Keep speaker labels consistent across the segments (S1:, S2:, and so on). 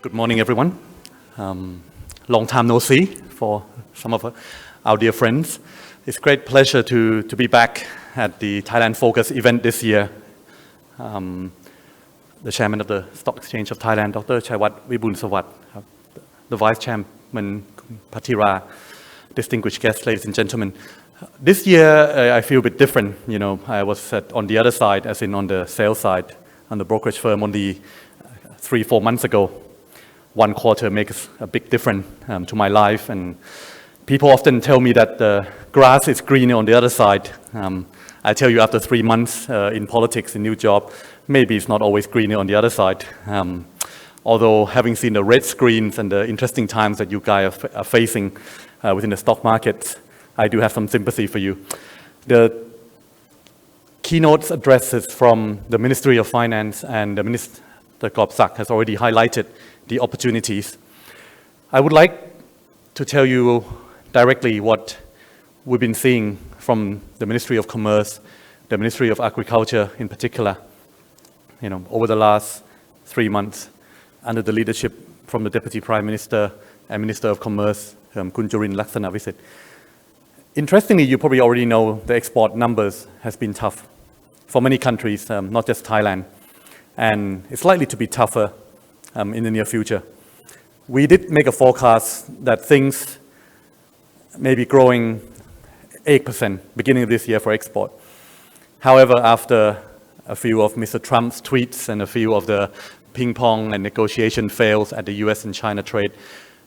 S1: Good morning, everyone. Long time no see for some of our dear friends. It's a great pleasure to be back at the Thailand Focus event this year. The chairman of the Stock Exchange of Thailand, Dr. Chaiwat Vibulsawat, the vice chairman Patira, distinguished guests, ladies and gentlemen. This year, I feel a bit different. You know, I was on the other side, as in on the sales side, on the brokerage firm only 3-4 months ago. One quarter makes a big difference to my life, and people often tell me that the grass is greener on the other side. I tell you, after 3 months in politics, in new job, maybe it's not always greener on the other side. Although having seen the red screens and the interesting times that you guys are facing within the stock market, I do have some sympathy for you. The keynote addresses from the Ministry of Finance and the Minister Gobsak has already highlighted the opportunities. I would like to tell you directly what we've been seeing from the Ministry of Commerce, the Ministry of Agriculture in particular, over the last 3 months under the leadership from the Deputy Prime Minister and Minister of Commerce, Kun Jurin Laksanavisit. Interestingly, you probably already know the export numbers has been tough for many countries, not just Thailand, and it's likely to be tougher in the near future. We did make a forecast that things may be growing 8% beginning of this year for export. However, after a few of Mr. Trump's tweets and a few of the ping pong and negotiation fails at the US and China trade,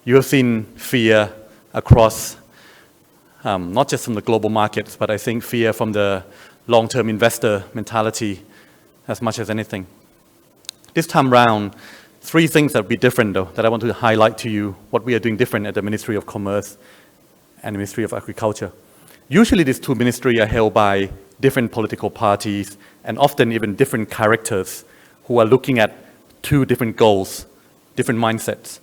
S1: you have seen fear across, not just from the global markets, but I think fear from the long-term investor mentality as much as anything. This time round, 3 things that will be different, though, that I want to highlight to you what we are doing different at the Ministry of Commerce and the Ministry of Agriculture. Usually these 2 ministries are held by different political parties and often even different characters who are looking at 2 different goals, different mindsets.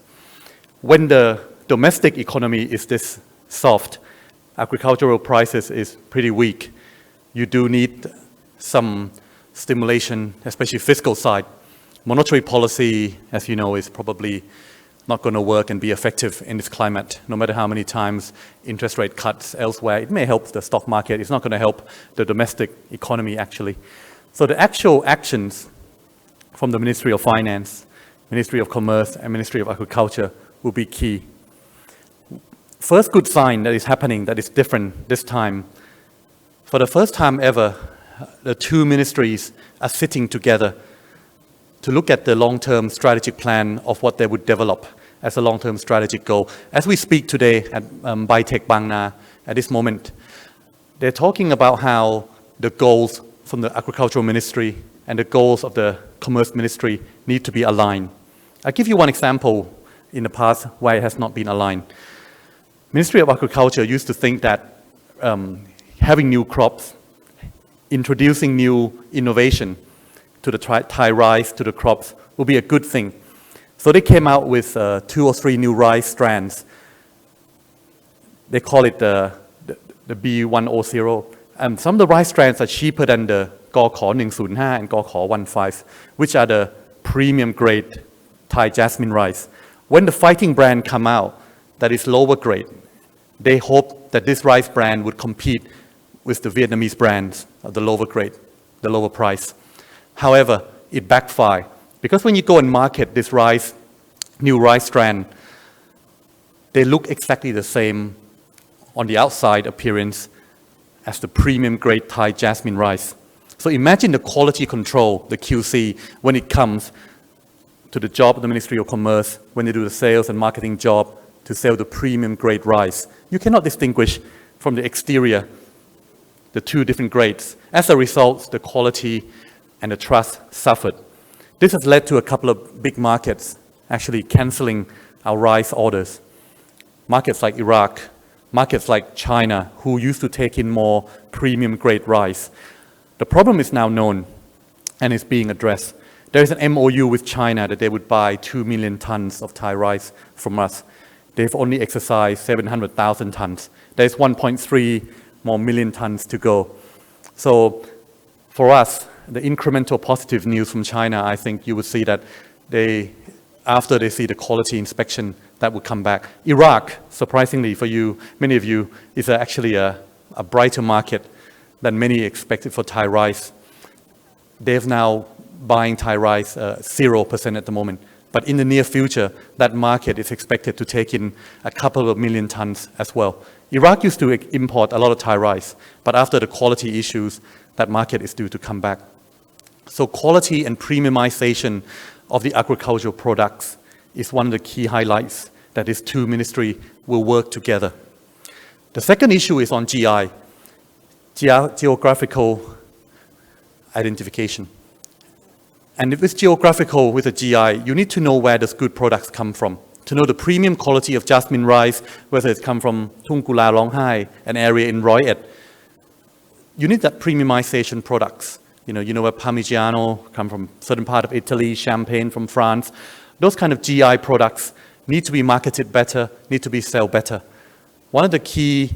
S1: When the domestic economy is this soft, agricultural prices is pretty weak, you do need some stimulation, especially fiscal side. Monetary policy, as you know, is probably not going to work and be effective in this climate. No matter how many times interest rate cuts elsewhere, it may help the stock market. It's not going to help the domestic economy, actually. So the actual actions from the Ministry of Finance, Ministry of Commerce, and Ministry of Agriculture will be key. First good sign that is happening, that is different this time. For the first time ever, the 2 ministries are sitting together to look at the long-term strategic plan of what they would develop as a long-term strategic goal. As we speak today at Tech Bang Na, at this moment, they're talking about how the goals from the Agricultural Ministry and the goals of the Commerce Ministry need to be aligned. I'll give you one example in the past why it has not been aligned. Ministry of Agriculture used to think that having new crops, introducing new innovation to the Thai rice, to the crops, will be a good thing. So they came out with 2 or 3 new rice strands. They call it the B100. Some of the rice strands are cheaper than the Gokho 105 and Gokho 15, which are the premium grade Thai jasmine rice. When the fighting brand come out, that is lower grade, they hope that this rice brand would compete with the Vietnamese brands of the lower grade, the lower price. However, it backfired because when you go and market this rice, new rice strand, they look exactly the same on the outside appearance as the premium grade Thai jasmine rice. So imagine the quality control, the QC, when it comes to the job of the Ministry of Commerce, when they do the sales and marketing job to sell the premium grade rice. You cannot distinguish from the exterior the 2 different grades. As a result, the quality and the trust suffered. This has led to a couple of big markets actually canceling our rice orders. Markets like Iraq, markets like China, who used to take in more premium grade rice. The problem is now known and is being addressed. There is an MOU with China that they would buy 2 million tons of Thai rice from us. They've only exercised 700,000 tons. There's 1.3 more million tons to go. So for us, the incremental positive news from China, I think you would see that they after they see the quality inspection that will come back. Iraq, surprisingly for you, many of you, is actually a brighter market than many expected for Thai rice. They're now buying Thai rice 0% at the moment. But in the near future, that market is expected to take in a couple of million tons as well. Iraq used to import a lot of Thai rice, but after the quality issues, that market is due to come back. So quality and premiumization of the agricultural products is one of the key highlights that these two ministries will work together. The second issue is on GI, geographical identification. And if it's geographical with a GI, you need to know where those good products come from. To know the premium quality of jasmine rice, whether it's come from Thung Kula Long Hai, an area in Roi Et. You need that premiumization products. You know where Parmigiano come from certain part of Italy, Champagne from France. Those kind of GI products need to be marketed better, need to be sold better. One of the key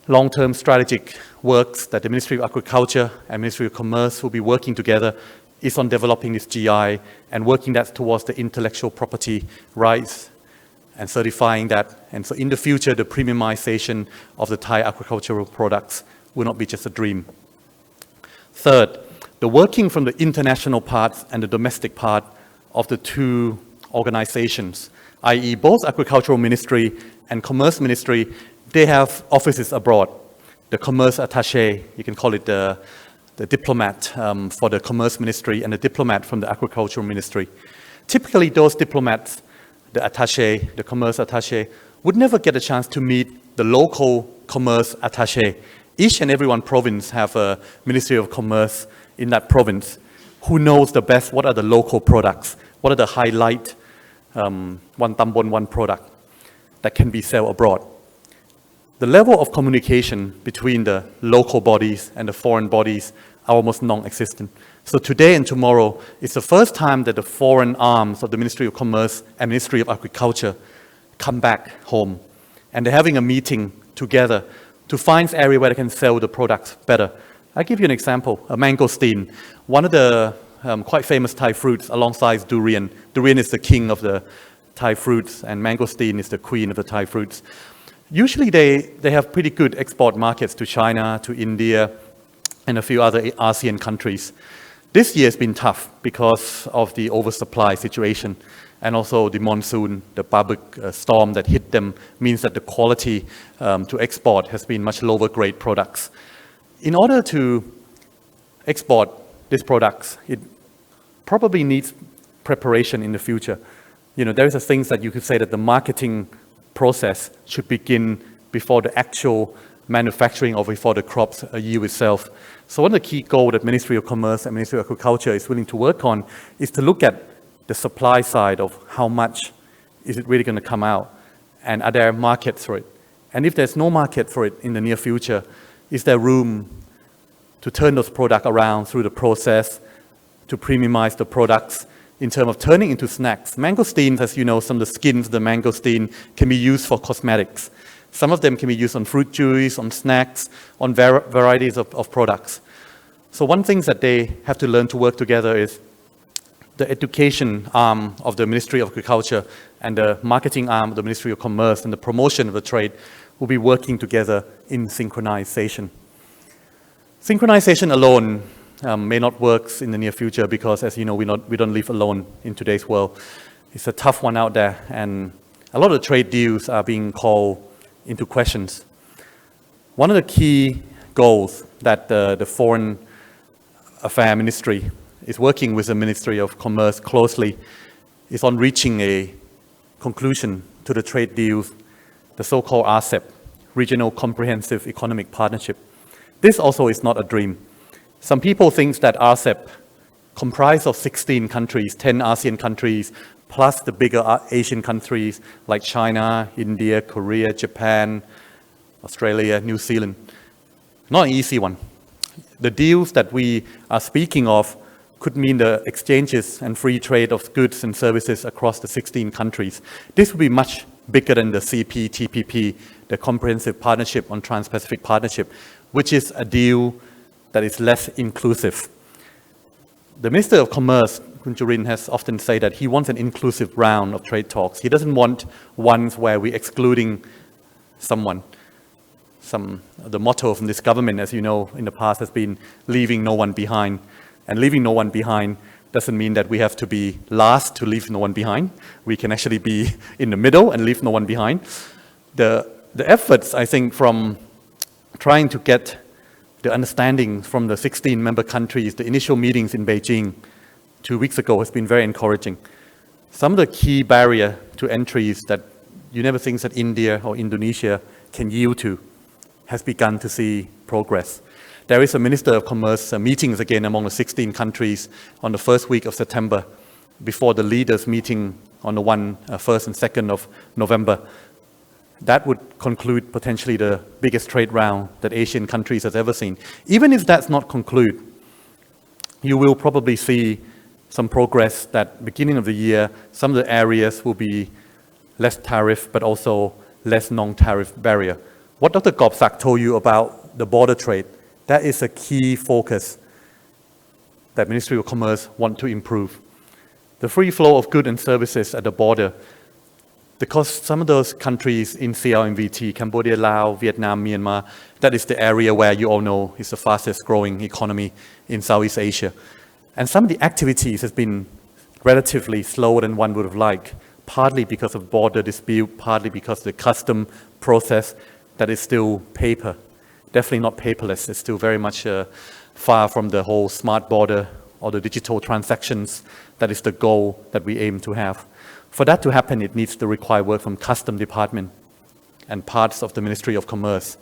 S1: long-term strategic works that the Ministry of Agriculture and Ministry of Commerce will be working together is on developing this GI and working that towards the intellectual property rights and certifying that. And so in the future, the premiumization of the Thai agricultural products will not be just a dream. Third, the working from the international part and the domestic part of the two organizations, i.e. both Agricultural Ministry and Commerce Ministry, they have offices abroad. The Commerce Attaché, you can call it the diplomat for the Commerce Ministry and the diplomat from the Agricultural Ministry. Typically, those diplomats, the attaché, the Commerce Attaché, would never get a chance to meet the local Commerce Attaché. Each and every one province have a Ministry of Commerce in that province who knows the best what are the local products, what are the highlight, one tambon, one product that can be sold abroad. The level of communication between the local bodies and the foreign bodies are almost non-existent. So today and tomorrow is the first time that the foreign arms of the Ministry of Commerce and Ministry of Agriculture come back home. And they're having a meeting together to find an area where they can sell the products better. I'll give you an example, a mangosteen, one of the quite famous Thai fruits alongside durian. Durian is the king of the Thai fruits and mangosteen is the queen of the Thai fruits. Usually they have pretty good export markets to China, to India, and a few other ASEAN countries. This year has been tough because of the oversupply situation and also the monsoon, the Babuk storm that hit them means that the quality to export has been much lower grade products. In order to export these products, it probably needs preparation in the future. There is a things that you could say that the marketing process should begin before the actual manufacturing or before the crops yield itself. So one of the key goals that Ministry of Commerce and Ministry of Agriculture is willing to work on is to look at the supply side of how much is it really going to come out and are there markets for it. And if there's no market for it in the near future, is there room to turn those products around through the process to premiumize the products in terms of turning into snacks. Mangosteens, as you know, some of the skins of the mangosteen can be used for cosmetics. Some of them can be used on fruit juice, on snacks, on varieties of products. So one thing that they have to learn to work together is the education arm of the Ministry of Agriculture and the marketing arm of the Ministry of Commerce and the promotion of the trade will be working together in synchronization. Synchronization alone may not work in the near future because, as you know, we don't live alone in today's world. It's a tough one out there, and a lot of the trade deals are being called into questions. One of the key goals that the Foreign Affairs Ministry is working with the Ministry of Commerce closely is on reaching a conclusion to the trade deals, the so-called RCEP, Regional Comprehensive Economic Partnership. This also is not a dream. Some people think that RCEP comprised of 16 countries, 10 ASEAN countries, plus the bigger Asian countries like China, India, Korea, Japan, Australia, New Zealand. Not an easy one. The deals that we are speaking of could mean the exchanges and free trade of goods and services across the 16 countries. This would be much bigger than the CPTPP, the Comprehensive Partnership on Trans-Pacific Partnership, which is a deal that is less inclusive. The Minister of Commerce Khun Jurin has often said that he wants an inclusive round of trade talks. He doesn't want ones where we're excluding someone. The motto from this government, as you know, in the past has been leaving no one behind. And leaving no one behind doesn't mean that we have to be last to leave no one behind. We can actually be in the middle and leave no one behind. The efforts, I think, from trying to get the understanding from the 16 member countries, the initial meetings in Beijing 2 weeks ago has been very encouraging. Some of the key barrier to entries that you never think that India or Indonesia can yield to has begun to see progress. There is a Minister of Commerce meetings again among the 16 countries on the first week of September before the leaders meeting on the 1st and 2nd of November. That would conclude potentially the biggest trade round that Asian countries has ever seen. Even if that's not conclude, you will probably see some progress that beginning of the year, some of the areas will be less tariff, but also less non-tariff barrier. What Dr. Gobsak told you about the border trade, that is a key focus that Ministry of Commerce want to improve. The free flow of goods and services at the border, because some of those countries in CLMVT, Cambodia, Laos, Vietnam, Myanmar, that is the area where you all know is the fastest growing economy in Southeast Asia. And some of the activities has been relatively slower than one would have liked, partly because of border dispute, partly because of the custom process that is still paper. Definitely not paperless. It's still very much far from the whole smart border or the digital transactions that is the goal that we aim to have. For that to happen, it needs to require work from Custom Department and parts of the Ministry of Commerce.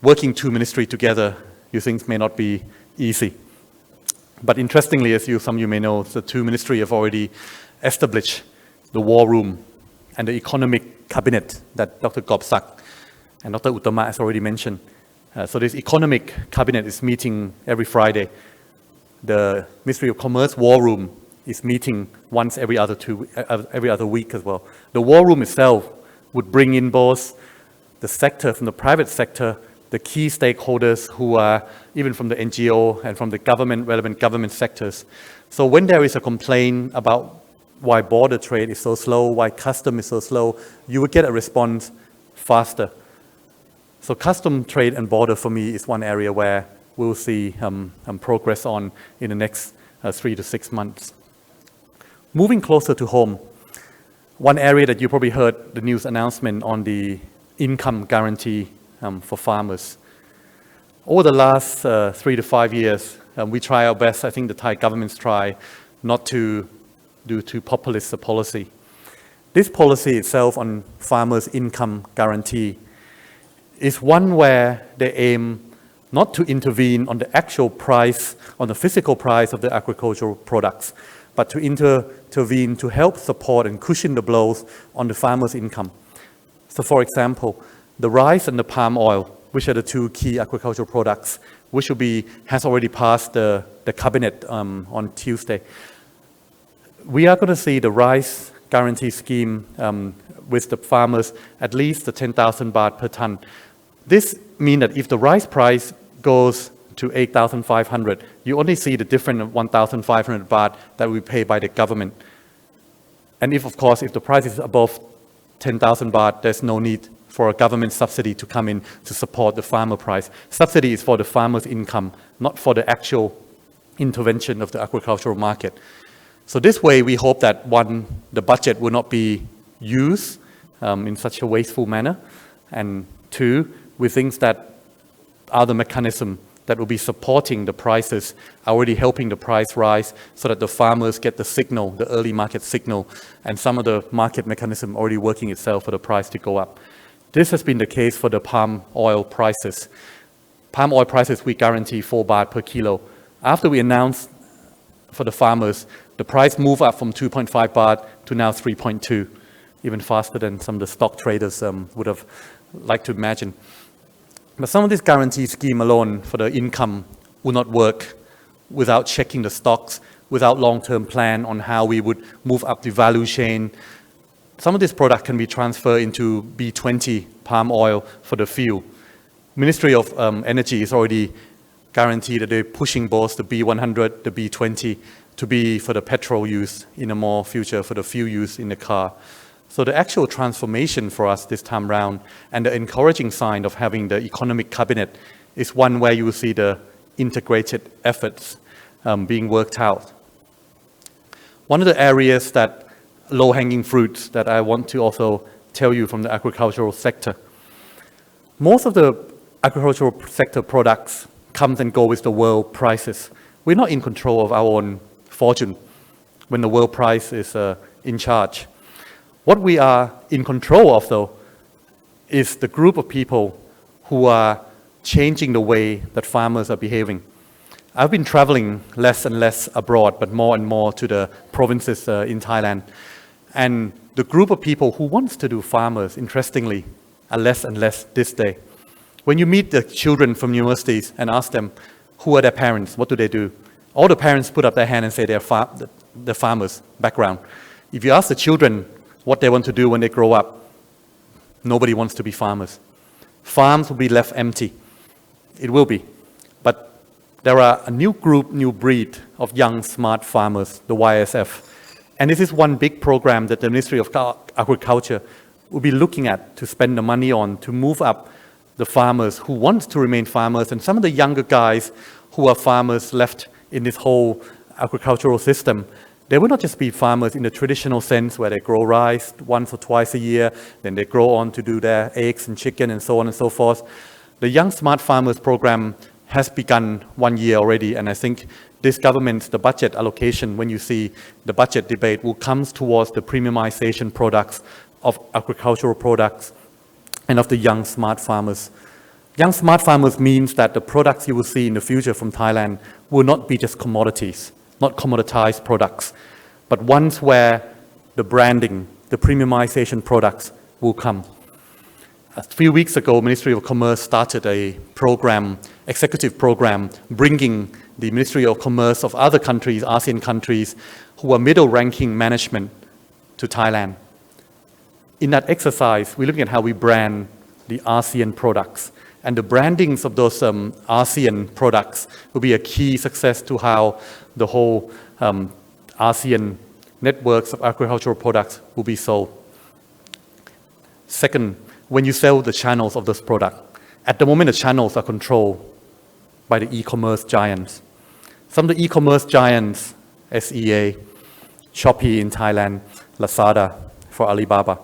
S1: Working two ministries together, you think may not be easy. But interestingly, as some of you may know, the two ministries have already established the War Room and the Economic Cabinet that Dr. Gobsak and Dr. Uttama has already mentioned. So this Economic Cabinet is meeting every Friday. The Ministry of Commerce War Room is meeting once every other week as well. The War Room itself would bring in both the sector from the private sector, the key stakeholders who are even from the NGO and from the government, relevant government sectors. So when there is a complaint about why border trade is so slow, why custom is so slow, you would get a response faster. So custom trade and border for me is one area where we'll see progress on in the next 3 to 6 months. Moving closer to home, one area that you probably heard the news announcement on the income guarantee for farmers. Over the last 3 to 5 years, we try our best. I think the Thai governments try not to do too populist a policy. This policy itself on farmers' income guarantee is one where they aim not to intervene on the actual price, on the physical price of the agricultural products, but to intervene to help support and cushion the blows on the farmer's income. So for example, the rice and the palm oil, which are the two key agricultural products, which has already passed the cabinet on Tuesday. We are going to see the rice guarantee scheme with the farmers at least the 10,000 baht per ton. This means that if the rice price goes to 8,500, you only see the difference of 1,500 baht that we pay by the government. And if the price is above 10,000 baht, there's no need for a government subsidy to come in to support the farmer price. Subsidy is for the farmer's income, not for the actual intervention of the agricultural market. So this way, we hope that one, the budget will not be used in such a wasteful manner, and two, we think that other mechanism that will be supporting the prices, already helping the price rise so that the farmers get the signal, the early market signal, and some of the market mechanism already working itself for the price to go up. This has been the case for the palm oil prices. Palm oil prices, we guarantee 4 baht per kilo. After we announced for the farmers, the price moved up from 2.5 baht to now 3.2, even faster than some of the stock traders would have liked to imagine. But some of this guarantee scheme alone for the income will not work without checking the stocks, without long-term plan on how we would move up the value chain. Some of this product can be transferred into B20 palm oil for the fuel. Ministry of Energy is already guaranteed that they're pushing both the B100, the B20 to be for the petrol use in a more future, for the fuel use in the car. So the actual transformation for us this time round and the encouraging sign of having the economic cabinet is one where you will see the integrated efforts being worked out. One of the areas that low-hanging fruits that I want to also tell you from the agricultural sector. Most of the agricultural sector products comes and go with the world prices. We're not in control of our own fortune when the world price is in charge. What we are in control of, though, is the group of people who are changing the way that farmers are behaving. I've been traveling less and less abroad, but more and more to the provinces in Thailand. And the group of people who wants to do farmers, interestingly, are less and less this day. When you meet the children from universities and ask them, who are their parents, what do they do? All the parents put up their hand and say they're the farmers' background. If you ask the children what they want to do when they grow up, nobody wants to be farmers. Farms will be left empty. It will be. But there are a new group, new breed of young, smart farmers, the YSF. And this is one big program that the Ministry of Agriculture will be looking at to spend the money on to move up the farmers who want to remain farmers and some of the younger guys who are farmers left in this whole agricultural system. They will not just be farmers in the traditional sense where they grow rice once or twice a year, then they grow on to do their eggs and chicken and so on and so forth. The Young Smart Farmers program has begun 1 year already, and I think this government, the budget allocation, when you see the budget debate, will come towards the premiumization products of agricultural products and of the young smart farmers. Young smart farmers means that the products you will see in the future from Thailand will not be just commodities, not commoditized products, but ones where the branding, the premiumization products will come. A few weeks ago, Ministry of Commerce started a program, executive program, bringing the Ministry of Commerce of other countries, ASEAN countries, who are middle-ranking management to Thailand. In that exercise, we're looking at how we brand the ASEAN products. And the brandings of those ASEAN products will be a key success to how the whole ASEAN networks of agricultural products will be sold. Second, when you sell the channels of those products, at the moment the channels are controlled by the e-commerce giants. Some of the e-commerce giants, SEA, Shopee in Thailand, Lazada for Alibaba.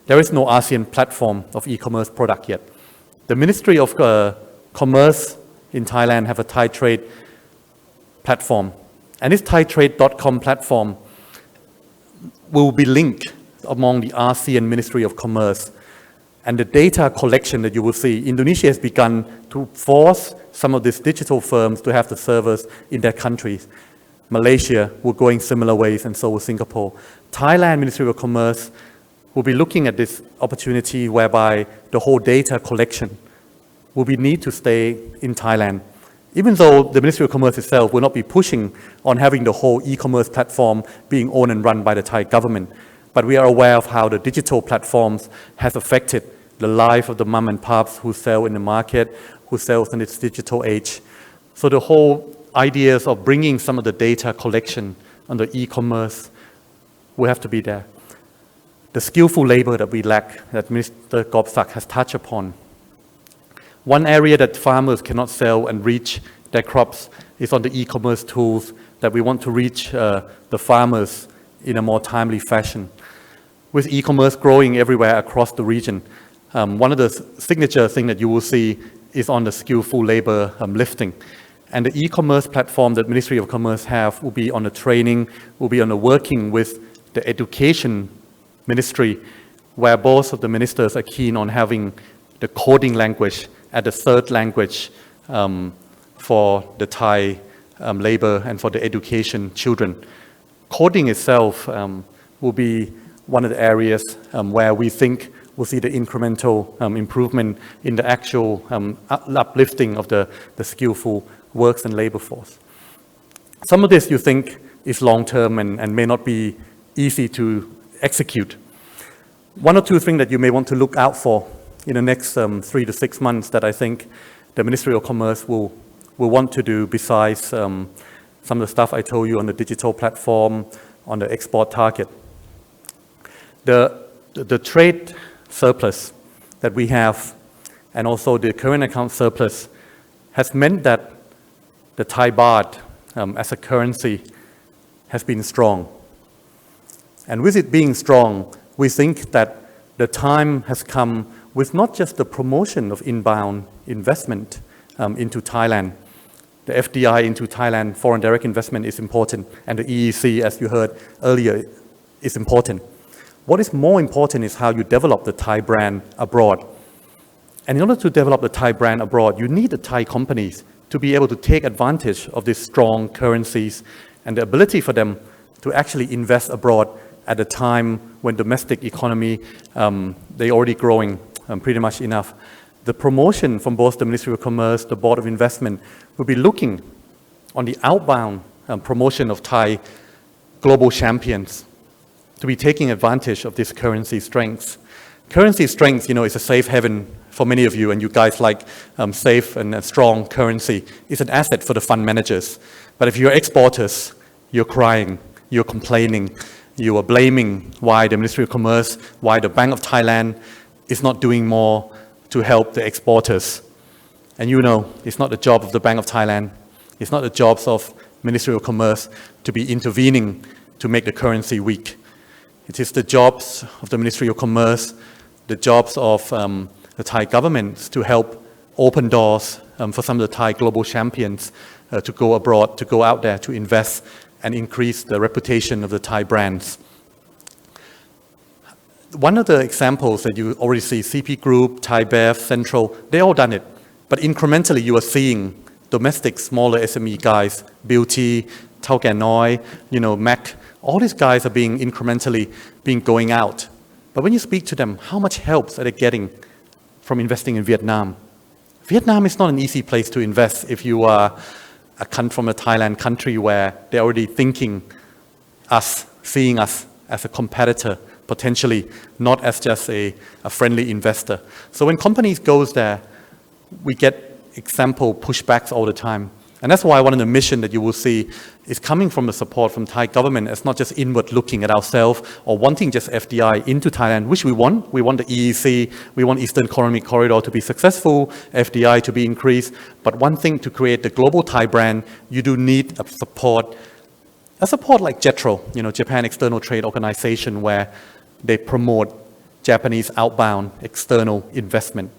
S1: There is no ASEAN platform of e-commerce product yet. The Ministry of Commerce in Thailand have a Thai Trade platform. And this thaitrade.com platform will be linked among the ASEAN Ministry of Commerce. And the data collection that you will see, Indonesia has begun to force some of these digital firms to have the servers in their countries. Malaysia will go in similar ways, and so will Singapore. Thailand Ministry of Commerce will be looking at this opportunity whereby the whole data collection will be need to stay in Thailand. Even though the Ministry of Commerce itself will not be pushing on having the whole e-commerce platform being owned and run by the Thai government, but we are aware of how the digital platforms has affected the life of the mom and pops who sell in the market, who sells in its digital age. So the whole ideas of bringing some of the data collection on the e-commerce will have to be there. The skillful labor that we lack, that Mr. Gobsak has touched upon. One area that farmers cannot sell and reach their crops is on the e-commerce tools that we want to reach the farmers in a more timely fashion. With e-commerce growing everywhere across the region, one of the signature things that you will see is on the skillful labor lifting. And the e-commerce platform that Ministry of Commerce have will be on the training, will be on the working with the education ministry, where both of the ministers are keen on having the coding language as the third language for the Thai labor and for the education children. Coding itself will be one of the areas where we think we'll see the incremental improvement in the actual uplifting of the skillful works and labor force. Some of this you think is long-term and may not be easy to execute. One or two things that you may want to look out for in the next 3 to 6 months that I think the Ministry of Commerce will want to do besides some of the stuff I told you on the digital platform, on the export target. The trade surplus that we have, and also the current account surplus, has meant that the Thai baht as a currency has been strong. And with it being strong, we think that the time has come with not just the promotion of inbound investment into Thailand. The FDI into Thailand, foreign direct investment, is important, and the EEC, as you heard earlier, is important. What is more important is how you develop the Thai brand abroad. And in order to develop the Thai brand abroad, you need the Thai companies to be able to take advantage of these strong currencies and the ability for them to actually invest abroad at a time when domestic economy, they're already growing pretty much enough. The promotion from both the Ministry of Commerce, the Board of Investment, will be looking on the outbound promotion of Thai global champions to be taking advantage of this currency strength. Currency strength, is a safe haven for many of you, and you guys like safe and strong currency. It's an asset for the fund managers. But if you're exporters, you're crying, you're complaining, you are blaming why the Ministry of Commerce, why the Bank of Thailand is not doing more to help the exporters. And it's not the job of the Bank of Thailand, it's not the jobs of Ministry of Commerce to be intervening to make the currency weak. It is the jobs of the Ministry of Commerce, the jobs of the Thai government to help open doors for some of the Thai global champions to go abroad, to go out there, to invest and increase the reputation of the Thai brands. One of the examples that you already see, CP Group, Thai Bev, Central, they all done it. But incrementally, you are seeing domestic, smaller SME guys, Beauty, Thao Gai Noi, Mac, all these guys are being incrementally going out. But when you speak to them, how much help are they getting from investing in Vietnam? Vietnam is not an easy place to invest if you are from a Thailand country where they're already thinking us, seeing us as a competitor, potentially not as just a friendly investor. So when companies goes there, we get example pushbacks all the time. And that's why one of the mission that you will see is coming from the support from Thai government. It's not just inward looking at ourselves or wanting just FDI into Thailand, which we want. We want the EEC, we want Eastern Economic Corridor to be successful, FDI to be increased. But one thing, to create the global Thai brand, you do need a support like JETRO, Japan External Trade Organization, where they promote Japanese outbound external investment.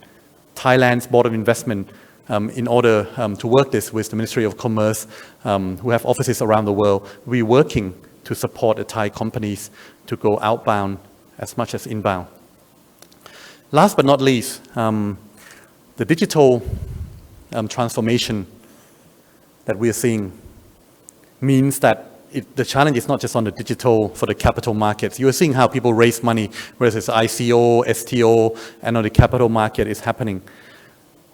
S1: Thailand's Board of Investment, in order to work this with the Ministry of Commerce, who have offices around the world, we're working to support the Thai companies to go outbound as much as inbound. Last but not least, the digital transformation that we are seeing means that the challenge is not just on the digital for the capital markets. You are seeing how people raise money, whether it's ICO, STO, and on the capital market is happening.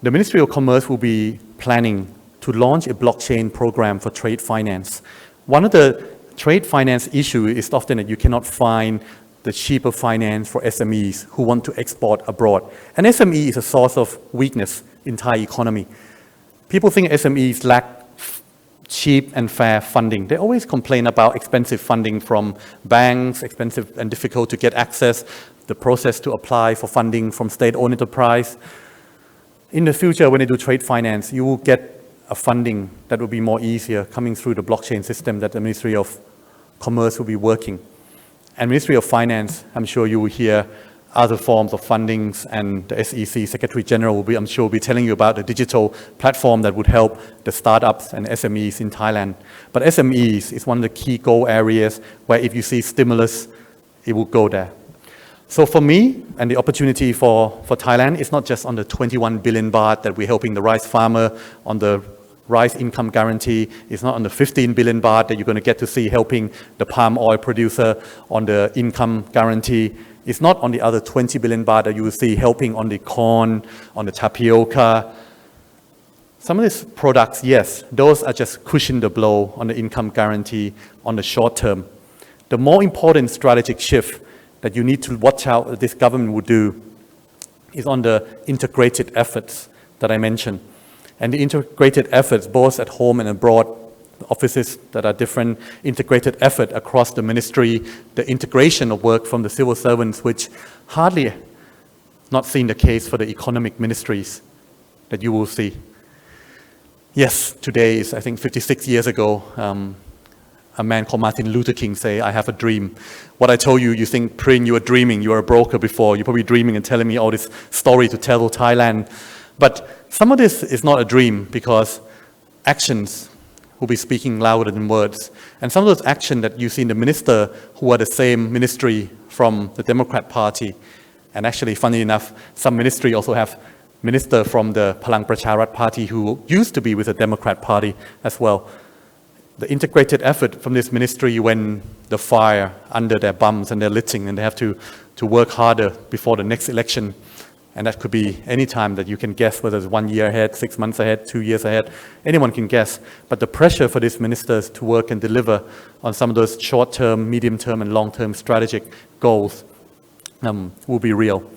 S1: The Ministry of Commerce will be planning to launch a blockchain program for trade finance. One of the trade finance issues is often that you cannot find the cheaper finance for SMEs who want to export abroad. And SME is a source of weakness in Thai economy. People think SMEs lack cheap and fair funding. They always complain about expensive funding from banks, expensive and difficult to get access, the process to apply for funding from state-owned enterprise. In the future, when they do trade finance, you will get a funding that will be more easier coming through the blockchain system that the Ministry of Commerce will be working. And Ministry of Finance, I'm sure you will hear other forms of fundings, and the SEC Secretary General will be, I'm sure, will be telling you about the digital platform that would help the startups and SMEs in Thailand. But SMEs is one of the key goal areas where if you see stimulus, it will go there. So for me, and the opportunity for Thailand is not just on the 21 billion baht that we're helping the rice farmer, on the rice income guarantee. It's not on the 15 billion baht that you're going to get to see helping the palm oil producer on the income guarantee. It's not on the other 20 billion baht that you will see helping on the corn, on the tapioca. Some of these products, yes, those are just cushion the blow on the income guarantee on the short term. The more important strategic shift that you need to watch out that this government will do is on the integrated efforts that I mentioned. And the integrated efforts, both at home and abroad, offices that are different, integrated effort across the ministry, the integration of work from the civil servants, which hardly not seen the case for the economic ministries that you will see. Yes, today is, I think, 56 years ago, a man called Martin Luther King say, I have a dream. What I told you, you think, Prinn, you were dreaming, you were a broker before, you're probably dreaming and telling me all this story to tell Thailand. But some of this is not a dream because actions will be speaking louder than words. And some of those actions that you see in the minister who are the same ministry from the Democrat Party, and actually, funny enough, some ministry also have minister from the Palang Pracharat Party who used to be with the Democrat Party as well. The integrated effort from this ministry when the fire under their bums and their litting and they have to work harder before the next election. And that could be any time that you can guess whether it's 1 year ahead, 6 months ahead, 2 years ahead. Anyone can guess. But the pressure for these ministers to work and deliver on some of those short-term, medium-term, and long-term strategic goals will be real.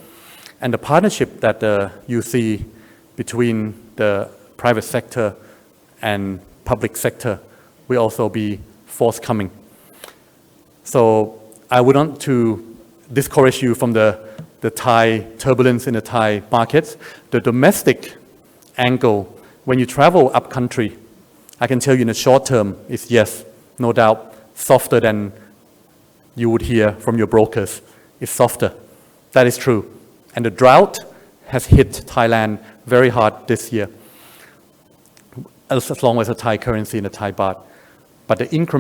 S1: And the partnership that you see between the private sector and public sector will also be forthcoming. So I would want to discourage you from the Thai turbulence in the Thai markets. The domestic angle, when you travel up country, I can tell you in the short term is yes, no doubt, softer than you would hear from your brokers. It's softer. That is true. And the drought has hit Thailand very hard this year, as long as the Thai currency and the Thai baht. But the increment